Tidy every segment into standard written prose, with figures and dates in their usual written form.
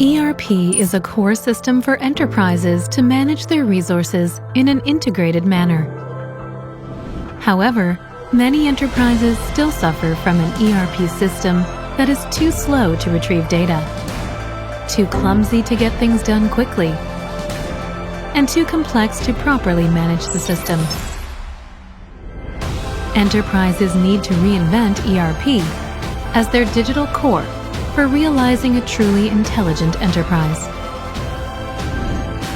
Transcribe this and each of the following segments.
ERP is a core system for enterprises to manage their resources in an integrated manner. However, many enterprises still suffer from an ERP system that is too slow to retrieve data, too clumsy to get things done quickly, and too complex to properly manage the system. Enterprises need to reinvent ERP as their digital core for realizing a truly intelligent enterprise.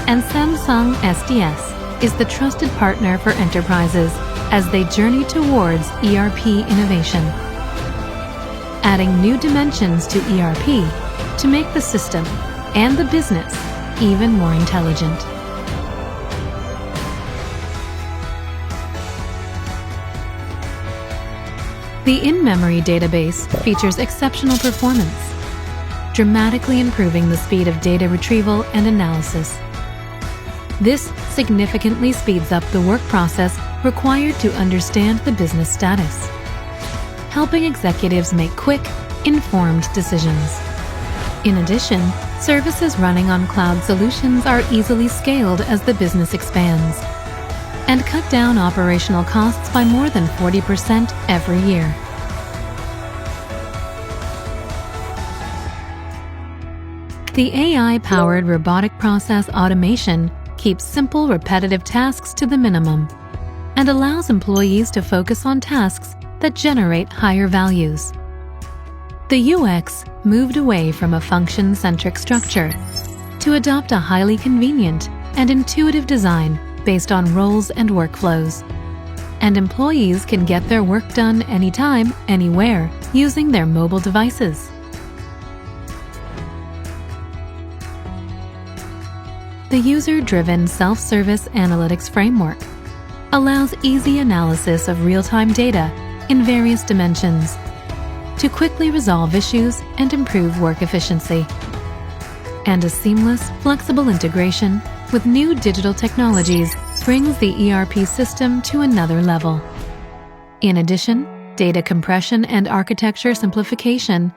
And Samsung SDS is the trusted partner for enterprises as they journey towards ERP innovation, adding new dimensions to ERP to make the system and the business even more intelligent. The in-memory database features exceptional performance, dramatically improving the speed of data retrieval and analysis. This significantly speeds up the work process required to understand the business status, helping executives make quick, informed decisions. In addition, services running on cloud solutions are easily scaled as the business expands, and cut down operational costs by more than 40% every year. The AI-powered robotic process automation keeps simple, repetitive tasks to the minimum and allows employees to focus on tasks that generate higher values. The UX moved away from a function-centric structure to adopt a highly convenient and intuitive design based on roles and workflows, and employees can get their work done anytime, anywhere, using their mobile devices. The user-driven self-service analytics framework allows easy analysis of real-time data in various dimensions to quickly resolve issues and improve work efficiency. And a seamless, flexible integration with new digital technologies brings the ERP system to another level. In addition, data compression and architecture simplification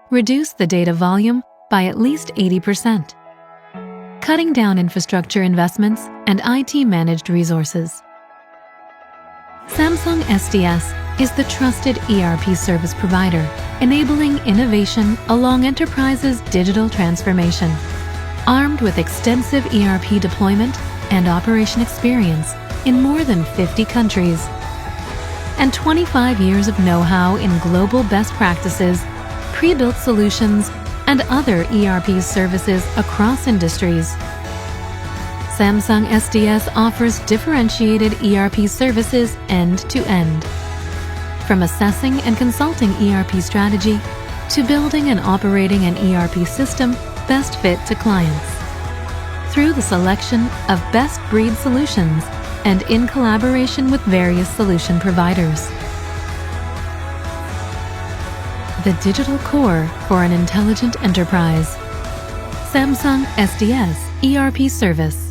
reduce the data volume by at least 80%, cutting down infrastructure investments and IT-managed resources. Samsung SDS is the trusted ERP service provider, enabling innovation along enterprises' digital transformation. Armed with extensive ERP deployment and operation experience in more than 50 countries, and 25 years of know-how in global best practices, pre-built solutions, and other ERP services across industries, Samsung SDS offers differentiated ERP services end-to-end. From assessing and consulting ERP strategy to building and operating an ERP system best fit to clients, through the selection of best-breed solutions and in collaboration with various solution providers. The digital core for an intelligent enterprise. Samsung SDS ERP service.